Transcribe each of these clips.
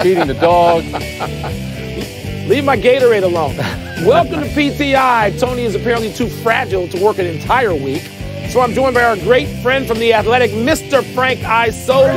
feeding the dog. Leave my Gatorade alone. Welcome to PTI. Tony is apparently too fragile to work an entire week, so I'm joined by our great friend from The Athletic, Mr. Frank Isola.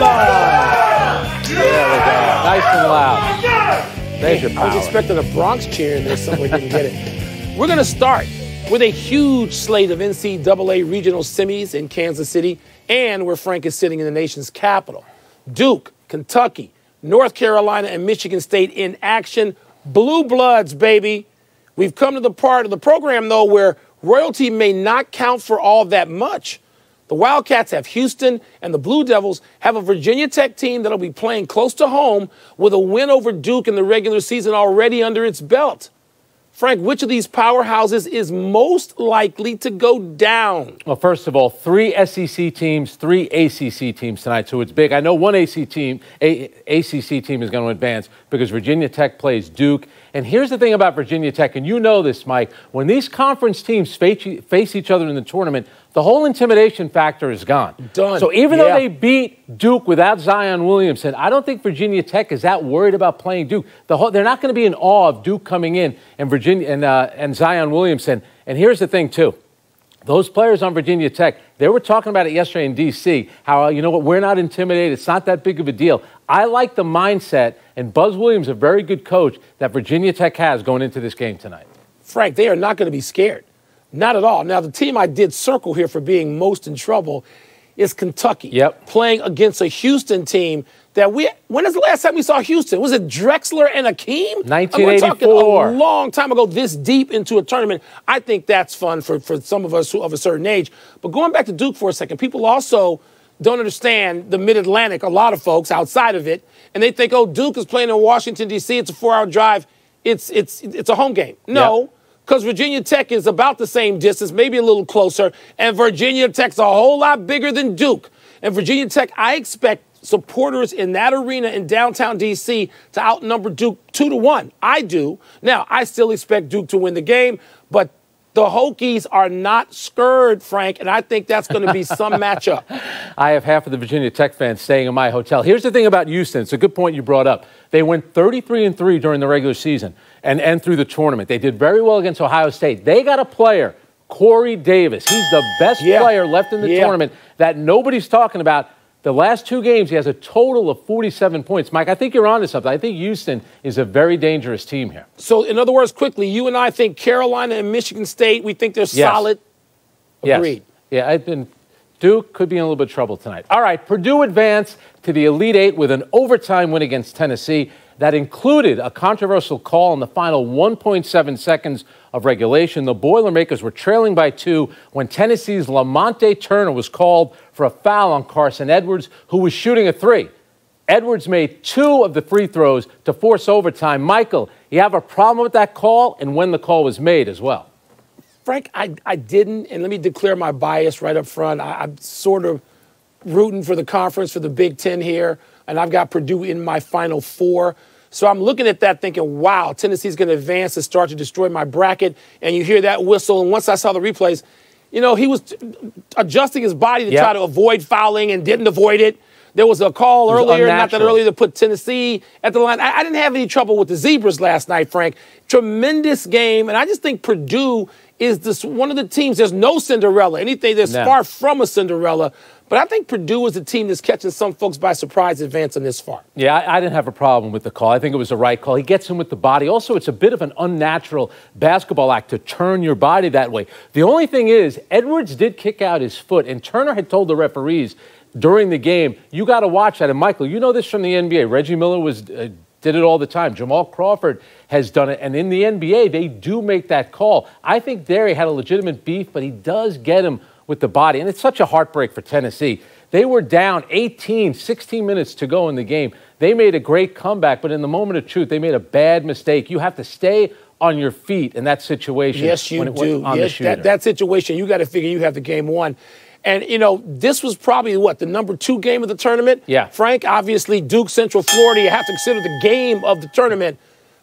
There we go. Nice and loud. There's your power. I was expecting a Bronx cheer in there somewhere, didn't get it. We're going to start with a huge slate of NCAA regional semis in Kansas City and where Frank is sitting in the nation's capital. Duke, Kentucky, North Carolina, and Michigan State in action. Blue Bloods, baby. We've come to the part of the program, though, where royalty may not count for all that much. The Wildcats have Houston, and the Blue Devils have a Virginia Tech team that'll be playing close to home with a win over Duke in the regular season already under its belt. Frank, which of these powerhouses is most likely to go down? Well, first of all, 3 SEC teams, 3 ACC teams tonight, so it's big. I know one ACC team is going to advance because Virginia Tech plays Duke. And here's the thing about Virginia Tech, and you know this, Mike, when these conference teams face each other in the tournament, the whole intimidation factor is gone. Done. So even though they beat Duke without Zion Williamson, I don't think Virginia Tech is that worried about playing Duke. They're not going to be in awe of Duke coming in and Zion Williamson. And here's the thing, too. Those players on Virginia Tech, they were talking about it yesterday in D.C., how, you know what, we're not intimidated. It's not that big of a deal. I like the mindset, and Buzz Williams, a very good coach, that Virginia Tech has going into this game tonight. Frank, they are not going to be scared. Not at all. Now, the team I did circle here for being most in trouble is Kentucky. Yep. Playing against a Houston team that when is the last time we saw Houston? Was it Drexler and Akeem? 1984. We're talking a long time ago, this deep into a tournament. I think that's fun for some of us who of a certain age. But going back to Duke for a second, people also don't understand the Mid-Atlantic, a lot of folks outside of it, and they think, oh, Duke is playing in Washington, D.C., it's a 4-hour drive. It's a home game. No. Yep. Because Virginia Tech is about the same distance, maybe a little closer, and Virginia Tech's a whole lot bigger than Duke. And Virginia Tech, I expect supporters in that arena in downtown D.C. to outnumber Duke 2-1. I do. Now, I still expect Duke to win the game, but the Hokies are not scared, Frank, and I think that's going to be some matchup. I have half of the Virginia Tech fans staying in my hotel. Here's the thing about Houston. It's a good point you brought up. They went 33-3 during the regular season and through the tournament. They did very well against Ohio State. They got a player, Corey Davis. He's the best player left in the tournament that nobody's talking about. The last 2 games, he has a total of 47 points. Mike, I think you're onto something. I think Houston is a very dangerous team here. So, in other words, quickly, you and I think Carolina and Michigan State, we think they're solid. Agreed. Yes. Yeah, Duke could be in a little bit of trouble tonight. All right, Purdue advanced to the Elite Eight with an overtime win against Tennessee. That included a controversial call in the final 1.7 seconds of regulation. The Boilermakers were trailing by 2 when Tennessee's Lamonte Turner was called for a foul on Carson Edwards, who was shooting a 3. Edwards made 2 of the free throws to force overtime. Michael, you have a problem with that call and when the call was made as well? Frank, I didn't, and let me declare my bias right up front. I'm sort of rooting for the conference, for the Big Ten here, and I've got Purdue in my Final 4. So I'm looking at that thinking, wow, Tennessee's going to advance and start to destroy my bracket. And you hear that whistle. And once I saw the replays, you know, he was adjusting his body to try to avoid fouling and didn't avoid it. There was a call earlier, not that earlier, to put Tennessee at the line. I didn't have any trouble with the Zebras last night, Frank. Tremendous game. And I just think Purdue is one of the teams. There's no Cinderella. Anything that's far from a Cinderella. But I think Purdue is a team that's catching some folks by surprise advancing this far. Yeah, I didn't have a problem with the call. I think it was the right call. He gets him with the body. Also, it's a bit of an unnatural basketball act to turn your body that way. The only thing is, Edwards did kick out his foot, and Turner had told the referees during the game, you got to watch that. And, Michael, you know this from the NBA. Reggie Miller did it all the time. Jamal Crawford has done it. And in the NBA, they do make that call. I think there he had a legitimate beef, but he does get him with the body. And it's such a heartbreak for Tennessee. They were down 16 minutes to go in the game. They made a great comeback, but in the moment of truth, they made a bad mistake. You have to stay on your feet in that situation. Yes, you do. Yes, that situation, you got to figure you have the game won. And, you know, this was probably, the number 2 game of the tournament? Yeah. Frank, obviously, Duke, Central Florida, you have to consider the game of the tournament.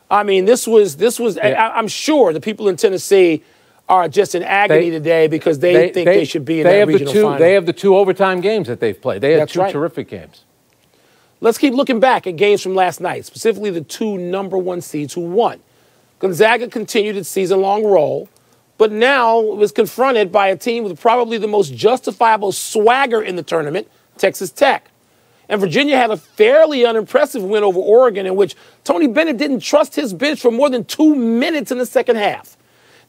I mean, this was. I'm sure the people in Tennessee are just in agony today because they think they should be in that regional final. They have the 2 overtime games that they've played. They have 2 terrific games. Let's keep looking back at games from last night, specifically the two #1 seeds who won. Gonzaga continued its season-long roll, but now was confronted by a team with probably the most justifiable swagger in the tournament, Texas Tech. And Virginia had a fairly unimpressive win over Oregon in which Tony Bennett didn't trust his bench for more than 2 minutes in the second half.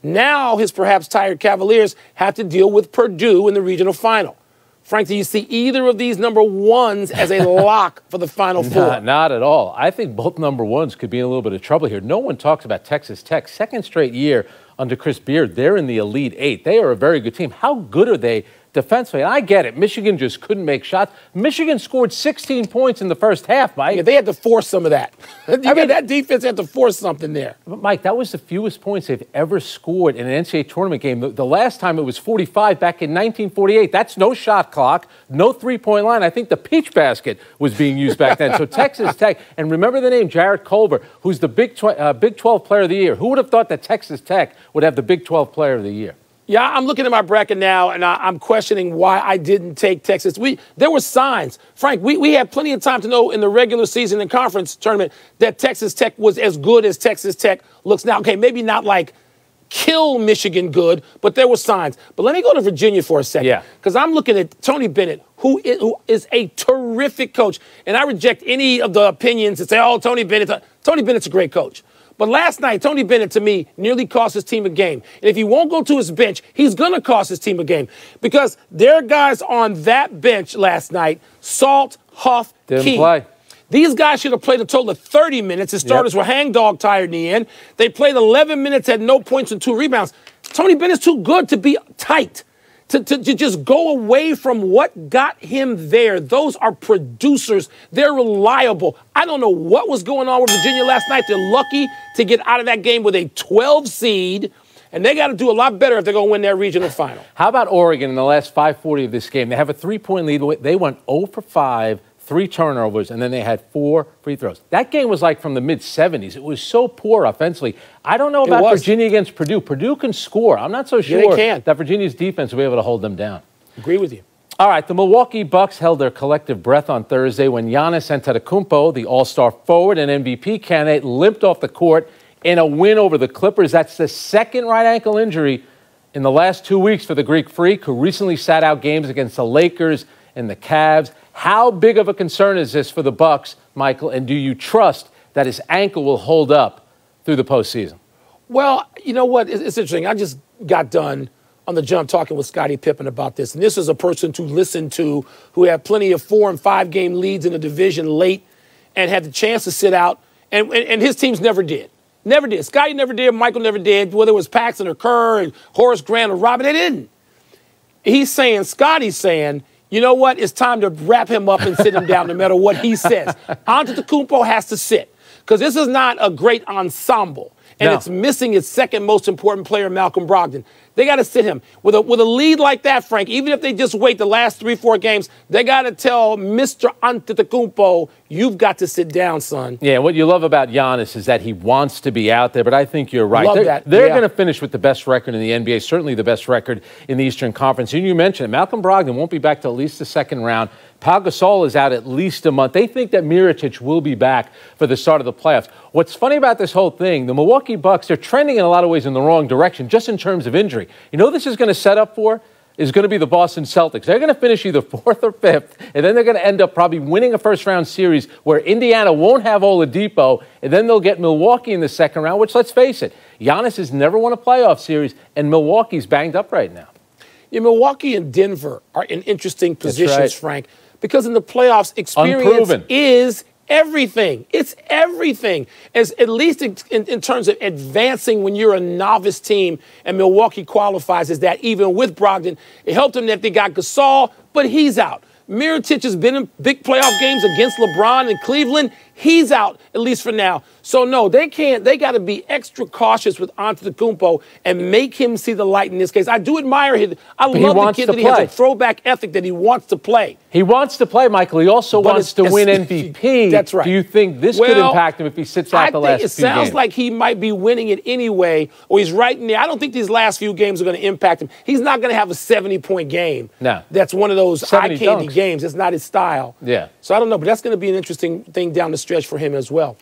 Now his perhaps tired Cavaliers have to deal with Purdue in the regional final. Frank, do you see either of these #1s as a lock for the Final Four? Not at all. I think both #1s could be in a little bit of trouble here. No one talks about Texas Tech. Second straight year under Chris Beard, they're in the Elite Eight. They are a very good team. How good are they defensively? And I get it. Michigan just couldn't make shots. Michigan scored 16 points in the first half, Mike. Yeah, they had to force some of that. That defense had to force something there. But, Mike, that was the fewest points they've ever scored in an NCAA tournament game. The last time it was 45 back in 1948. That's no shot clock, no three-point line. I think the peach basket was being used back then. So Texas Tech, and remember the name Jarrett Culver, who's the Big 12 Player of the Year. Who would have thought that Texas Tech would have the Big 12 Player of the Year? Yeah, I'm looking at my bracket now, and I'm questioning why I didn't take Texas. There were signs. Frank, we had plenty of time to know in the regular season and conference tournament that Texas Tech was as good as Texas Tech looks now. Okay, maybe not like kill Michigan good, but there were signs. But let me go to Virginia for a second. Because I'm looking at Tony Bennett, who is a terrific coach. And I reject any of the opinions that say, oh, Tony Bennett's a great coach. But last night, Tony Bennett, to me, nearly cost his team a game. And if he won't go to his bench, he's going to cost his team a game. Because there are guys on that bench last night, Salt, Huff, Didn't play. These guys should have played a total of 30 minutes. His starters were hangdog tired in the end. They played 11 minutes, had no points and 2 rebounds. Tony Bennett's too good to be tight. To just go away from what got him there. Those are producers. They're reliable. I don't know what was going on with Virginia last night. They're lucky to get out of that game with a 12 seed, and they got to do a lot better if they're going to win their regional final. How about Oregon in the last 5:40 of this game? They have a 3-point lead. They went 0 for 5, 3 turnovers, and then they had 4 free throws. That game was like from the mid-'70s. It was so poor offensively. I don't know about Virginia against Purdue. Purdue can score. I'm not so sure that Virginia's defense will be able to hold them down. Agree with you. All right, the Milwaukee Bucks held their collective breath on Thursday when Giannis Antetokounmpo, the all-star forward and MVP candidate, limped off the court in a win over the Clippers. That's the second right ankle injury in the last 2 weeks for the Greek Freak, who recently sat out games against the Lakers and the Cavs. How big of a concern is this for the Bucks, Michael, and do you trust that his ankle will hold up through the postseason? Well, you know what? It's interesting. I just got done on the jump talking with Scottie Pippen about this, and this is a person to listen to who had plenty of 4- and 5-game leads in the division late and had the chance to sit out, and his teams never did. Never did. Scottie never did. Michael never did. Whether it was Paxson or Kerr and Horace Grant or Robin, they didn't. Scottie's saying, you know what? It's time to wrap him up and sit him down no matter what he says. Antetokounmpo has to sit because this is not a great ensemble, and it's missing its second most important player, Malcolm Brogdon. They got to sit him. With a lead like that, Frank, even if they just wait the last 3-4 games, they got to tell Mr. Antetokounmpo, you've got to sit down, son. Yeah, what you love about Giannis is that he wants to be out there, but I think you're right. They're going to finish with the best record in the NBA, certainly the best record in the Eastern Conference. And you mentioned it, Malcolm Brogdon won't be back till at least the second round. Pau Gasol is out at least a month. They think that Mirotic will be back for the start of the playoffs. What's funny about this whole thing, the Milwaukee Bucks, they're trending in a lot of ways in the wrong direction, just in terms of injury. You know what this is going to set up for? Is going to be the Boston Celtics. They're going to finish either 4th or 5th, and then they're going to end up probably winning a first-round series where Indiana won't have Oladipo, and then they'll get Milwaukee in the second round, which, let's face it, Giannis has never won a playoff series, and Milwaukee's banged up right now. Yeah, Milwaukee and Denver are in interesting positions, Frank, because in the playoffs, experience is everything. It's everything. At least in terms of advancing when you're a novice team, and Milwaukee qualifies as that even with Brogdon. It helped them that they got Gasol, but he's out. Mirotic has been in big playoff games against LeBron in Cleveland. He's out, at least for now. So, no, they can't. They got to be extra cautious with Antetokounmpo and make him see the light in this case. I do admire him. I love the kid that he has a throwback ethic that he wants to play. He wants to play, Michael. He also wants to win MVP. That's right. Do you think this could impact him if he sits out the last few games? It sounds like he might be winning it anyway, or he's right in there. I don't think these last few games are going to impact him. He's not going to have a 70-point game. No. That's one of those eye-candy games. It's not his style. Yeah. So I don't know, but that's going to be an interesting thing down the stretch for him as well.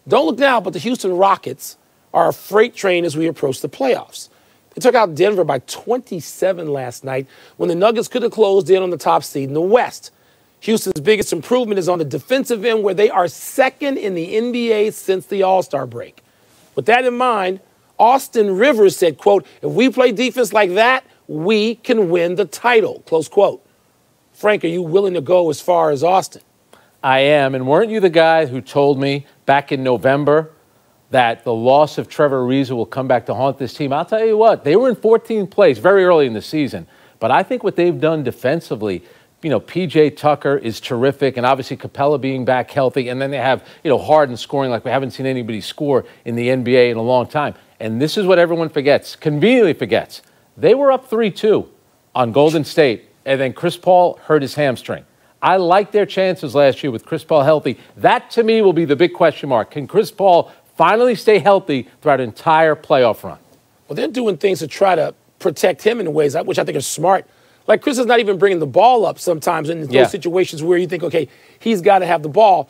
Don't look now, but the Houston Rockets are a freight train as we approach the playoffs. They took out Denver by 27 last night when the Nuggets could have closed in on the top seed in the West. Houston's biggest improvement is on the defensive end, where they are second in the NBA since the All-Star break. With that in mind, Austin Rivers said, quote, "If we play defense like that, we can win the title," close quote. Frank, are you willing to go as far as Austin? I am. And weren't you the guy who told me back in November that the loss of Trevor Ariza will come back to haunt this team? I'll tell you what, they were in 14th place very early in the season. But I think what they've done defensively, you know, P.J. Tucker is terrific, and obviously Capella being back healthy, and then they have, you know, Harden scoring like we haven't seen anybody score in the NBA in a long time. And this is what everyone forgets, conveniently forgets. They were up 3-2 on Golden State, and then Chris Paul hurt his hamstring. I liked their chances last year with Chris Paul healthy. That, to me, will be the big question mark. Can Chris Paul finally stay healthy throughout an entire playoff run? Well, they're doing things to try to protect him in ways which I think are smart. Like, Chris is not even bringing the ball up sometimes in those situations where you think, okay, he's got to have the ball.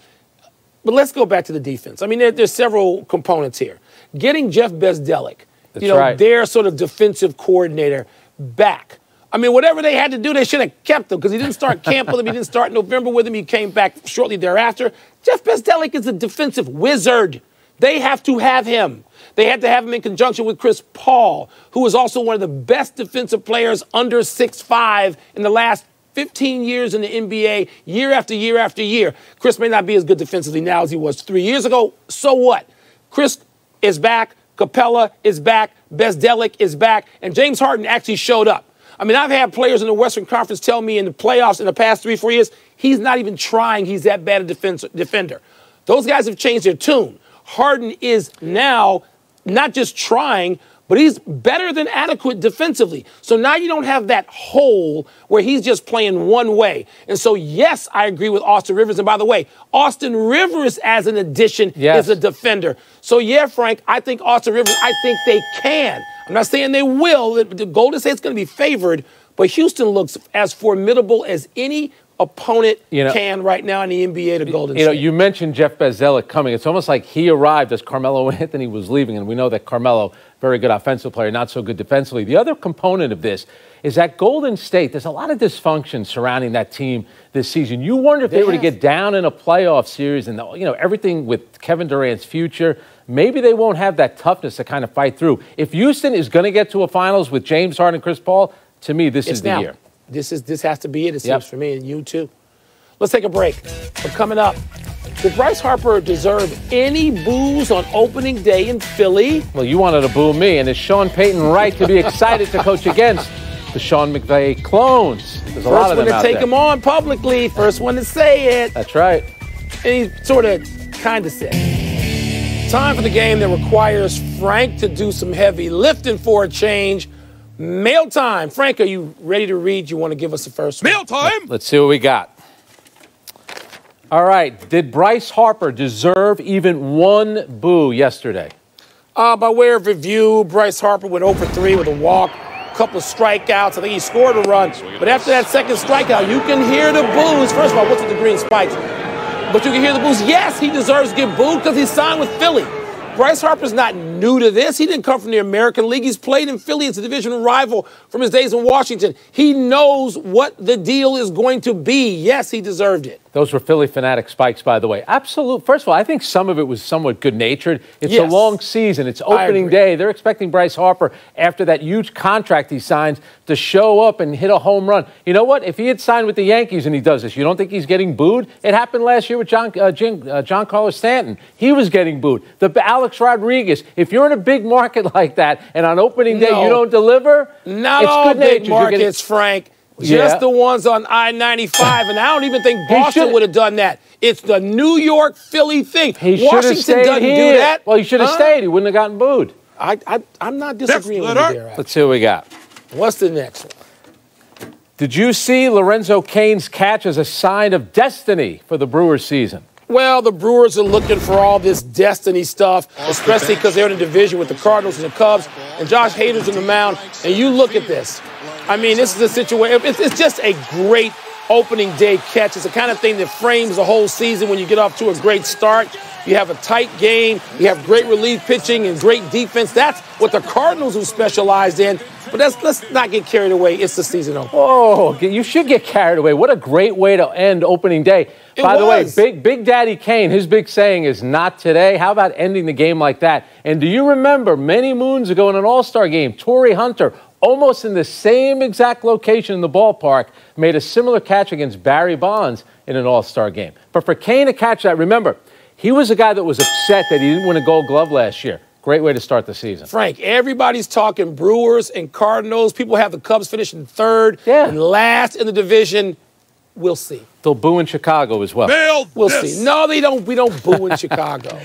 But let's go back to the defense. I mean, there's several components here. Getting Jeff Bezdelik, their sort of defensive coordinator, back. I mean, whatever they had to do, they should have kept him, because he didn't start camp with him. He didn't start November with him. He came back shortly thereafter. Jeff Bezdelik is a defensive wizard. They have to have him. They had to have him in conjunction with Chris Paul, who is also one of the best defensive players under 6'5" in the last 15 years in the NBA, year after year after year. Chris may not be as good defensively now as he was 3 years ago. So what? Chris is back. Capella is back. Bezdelik is back. And James Harden actually showed up. I mean, I've had players in the Western Conference tell me in the playoffs in the past 3-4 years, he's not even trying. He's that bad a defender. Those guys have changed their tune. Harden is now not just trying, but he's better than adequate defensively. So now you don't have that hole where he's just playing one way. And so, yes, I agree with Austin Rivers. And by the way, Austin Rivers as an addition is a defender. So, yeah, Frank, I think Austin Rivers, I think they can. I'm not saying they will. The Golden State's going to be favored, but Houston looks as formidable as any opponent can right now in the NBA to Golden State. You mentioned Jeff Bezdelik coming. It's almost like he arrived as Carmelo Anthony was leaving, and we know that Carmelo, very good offensive player, not so good defensively. The other component of this is that Golden State, there's a lot of dysfunction surrounding that team this season. You wonder if they were to get down in a playoff series and, everything with Kevin Durant's future, maybe they won't have that toughness to kind of fight through. If Houston is going to get to a finals with James Harden and Chris Paul, to me, this is the year. This has to be it seems for me, and you too. Let's take a break. But coming up, did Bryce Harper deserve any boos on opening day in Philly? Well, you wanted to boo me, and is Sean Payton right to be excited to coach against the Sean McVay clones? There's a lot of them out there. First one to take him on publicly, first one to say it. That's right. And he sort of kind of said it. Time for the game that requires Frank to do some heavy lifting for a change. Mail time. Frank, are you ready to read? You want to give us the first one? Mail time. Let's see what we got. All right. Did Bryce Harper deserve even one boo yesterday? By way of review, Bryce Harper went 0-for-3 with a walk, a couple of strikeouts. I think he scored a run. But after that second strikeout, you can hear the boos. First of all, what's with the green spikes? But you can hear the boos. Yes, he deserves to get booed because he signed with Philly. Bryce Harper's not new to this. He didn't come from the American League. He's played in Philly. It's a division rival from his days in Washington. He knows what the deal is going to be. Yes, he deserved it. Those were Philly fanatic spikes, by the way. Absolute. First of all, I think some of it was somewhat good-natured. It's a long season. It's opening day. They're expecting Bryce Harper, after that huge contract he signs, to show up and hit a home run. You know what? If he had signed with the Yankees and he does this, you don't think he's getting booed? It happened last year with Giancarlo Stanton. He was getting booed. Alex Rodriguez. If you're in a big market like that and on opening day you don't deliver, not all big markets, Frank. Just the ones on I-95, and I don't even think Boston would have done that. It's the New York-Philly thing. Washington doesn't do that. Well, he should have stayed. He wouldn't have gotten booed. I'm not disagreeing with you there. Let's see what we got. What's the next one? Did you see Lorenzo Cain's catch as a sign of destiny for the Brewers season? Well, the Brewers are looking for all this destiny stuff, especially because they're in a division with the Cardinals and the Cubs, and Josh Hader's on the mound. And you look at this. I mean, this is a situation. It's just a great opening day catch. It's the kind of thing that frames the whole season when you get off to a great start. You have a tight game. You have great relief pitching and great defense. That's what the Cardinals have specialized in. But let's not get carried away. It's the season opener. Oh, you should get carried away. What a great way to end opening day. By the way, Big Daddy Kane, his big saying is not today. How about ending the game like that? And do you remember many moons ago in an All-Star game, Torrey Hunter, almost in the same exact location in the ballpark, made a similar catch against Barry Bonds in an All-Star game. But for Kane to catch that, remember, he was a guy that was upset that he didn't win a Gold Glove last year. Great way to start the season. Frank, everybody's talking Brewers and Cardinals. People have the Cubs finishing third and last in the division. We'll see. They'll boo in Chicago as well. We'll see. No, they don't. We don't boo in Chicago.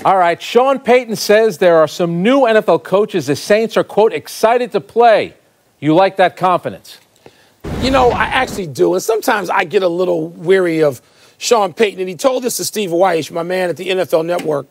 All right. Sean Payton says there are some new NFL coaches the Saints are, quote, excited to play. You like that confidence? You know, I actually do. And sometimes I get a little weary of Sean Payton. And he told this to Steve Weiss, my man at the NFL Network.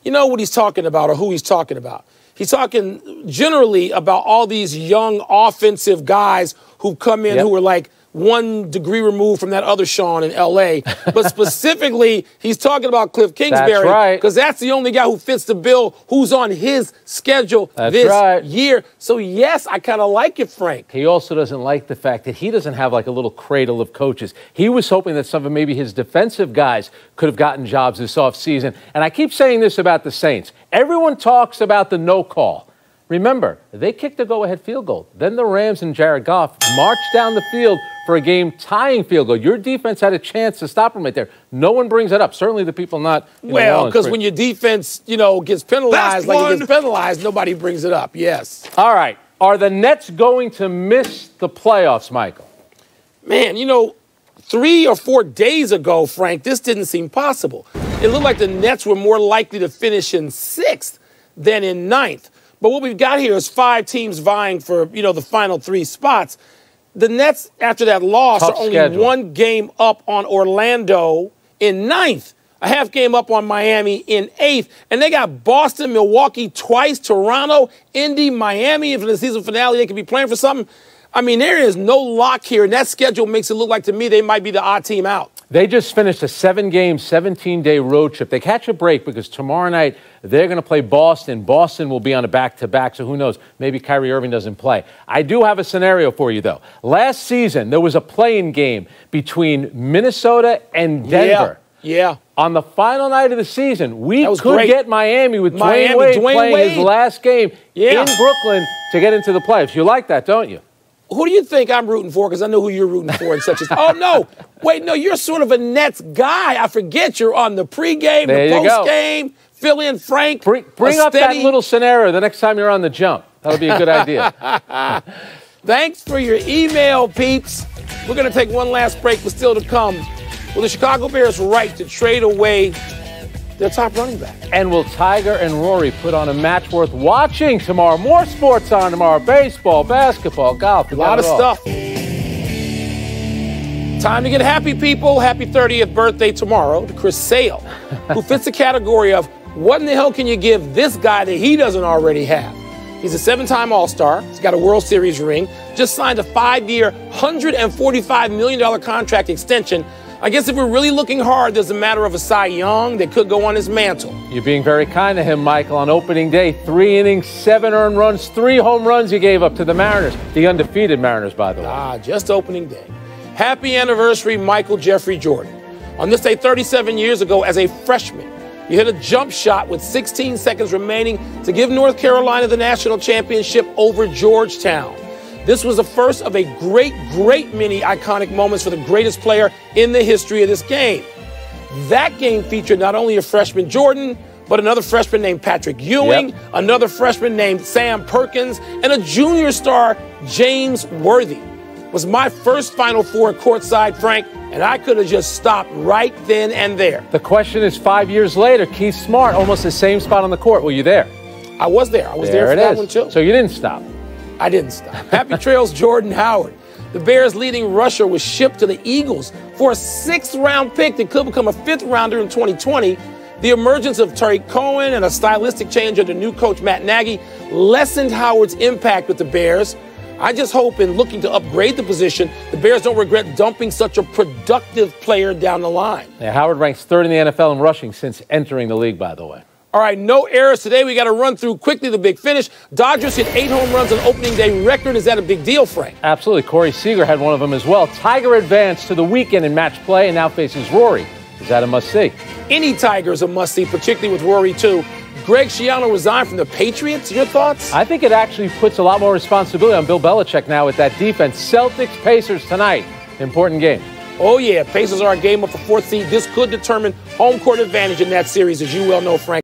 You know what he's talking about or who he's talking about. He's talking generally about all these young offensive guys who come in who are like 1 degree removed from that other Sean in L.A. But specifically, he's talking about Cliff Kingsbury. Because that's the only guy who fits the bill who's on his schedule this year. So, yes, I kind of like it, Frank. He also doesn't like the fact that he doesn't have like a little cradle of coaches. He was hoping that some of maybe his defensive guys could have gotten jobs this offseason. And I keep saying this about the Saints. Everyone talks about the no call. Remember, they kicked a go-ahead field goal. Then the Rams and Jared Goff marched down the field for a game-tying field goal. Your defense had a chance to stop them right there. No one brings that up. Certainly the people not. Well, because when your defense, gets penalized like it gets penalized, nobody brings it up. Yes. All right. Are the Nets going to miss the playoffs, Michael? Man, 3 or 4 days ago, Frank, this didn't seem possible. It looked like the Nets were more likely to finish in 6th than in 9th. But what we've got here is 5 teams vying for, the final 3 spots. The Nets, after that loss, are only 1 game up on Orlando in 9th, a half game up on Miami in 8th. And they got Boston, Milwaukee twice, Toronto, Indy, Miami. And for the season finale, they could be playing for something. I mean, there is no lock here, and that schedule makes it look like, to me, they might be the odd team out. They just finished a 7-game, 17-day road trip. They catch a break because tomorrow night they're going to play Boston. Boston will be on a back-to-back, so who knows? Maybe Kyrie Irving doesn't play. I do have a scenario for you, though. Last season, there was a play-in game between Minnesota and Denver. Yeah. On the final night of the season, we could get Miami with Dwayne Wade playing his last game in Brooklyn to get into the playoffs. You like that, don't you? Who do you think I'm rooting for? Because I know who you're rooting for and such as. Oh, no. Wait, no, you're sort of a Nets guy. I forget you're on the pregame, the postgame, fill in Frank. Bring up that little scenario the next time you're on the jump. That'll be a good idea. Thanks for your email, peeps. We're going to take one last break, but still to come. Will the Chicago Bears right to trade away their top running back? And will Tiger and Rory put on a match worth watching tomorrow? More sports on tomorrow. Baseball, basketball, golf. A lot of stuff. Time to get happy, people. Happy 30th birthday tomorrow to Chris Sale, who fits the category of what in the hell can you give this guy that he doesn't already have? He's a 7-time All-Star. He's got a World Series ring. Just signed a 5-year, $145 million contract extension. I guess if we're really looking hard, there's a matter of a Cy Young that could go on his mantle. You're being very kind to him, Michael. On opening day, 3 innings, 7 earned runs, 3 home runs you gave up to the Mariners. The undefeated Mariners, by the way. Just opening day. Happy anniversary, Michael Jeffrey Jordan. On this day 37 years ago, as a freshman, you hit a jump shot with 16 seconds remaining to give North Carolina the national championship over Georgetown. This was the first of a great many iconic moments for the greatest player in the history of this game. That game featured not only a freshman Jordan, but another freshman named Patrick Ewing, another freshman named Sam Perkins, and a junior star, James Worthy. was my first Final Four courtside, Frank, and I could have just stopped right then and there. The question is, 5 years later, Keith Smart, almost the same spot on the court. Were you there? I was there. I was there for that one, too. So you didn't stop. I didn't stop. Happy trails, Jordan Howard. The Bears' leading rusher was shipped to the Eagles for a 6th-round pick that could become a 5th-rounder in 2020. The emergence of Tariq Cohen and a stylistic change under new coach Matt Nagy lessened Howard's impact with the Bears. I just hope in looking to upgrade the position, the Bears don't regret dumping such a productive player down the line. Yeah, Howard ranks 3rd in the NFL in rushing since entering the league, by the way. All right, no errors today. We got to run through quickly the big finish. Dodgers hit 8 home runs on opening day record. Is that a big deal, Frank? Absolutely. Corey Seager had one of them as well. Tiger advanced to the weekend in match play and now faces Rory. Is that a must-see? Any Tiger is a must-see, particularly with Rory, too. Greg Schiano resigned from the Patriots. Your thoughts? I think it actually puts a lot more responsibility on Bill Belichick now with that defense. Celtics-Pacers tonight. Important game. Oh, yeah. Pacers are a game of the 4th seed. This could determine home court advantage in that series, as you well know, Frank.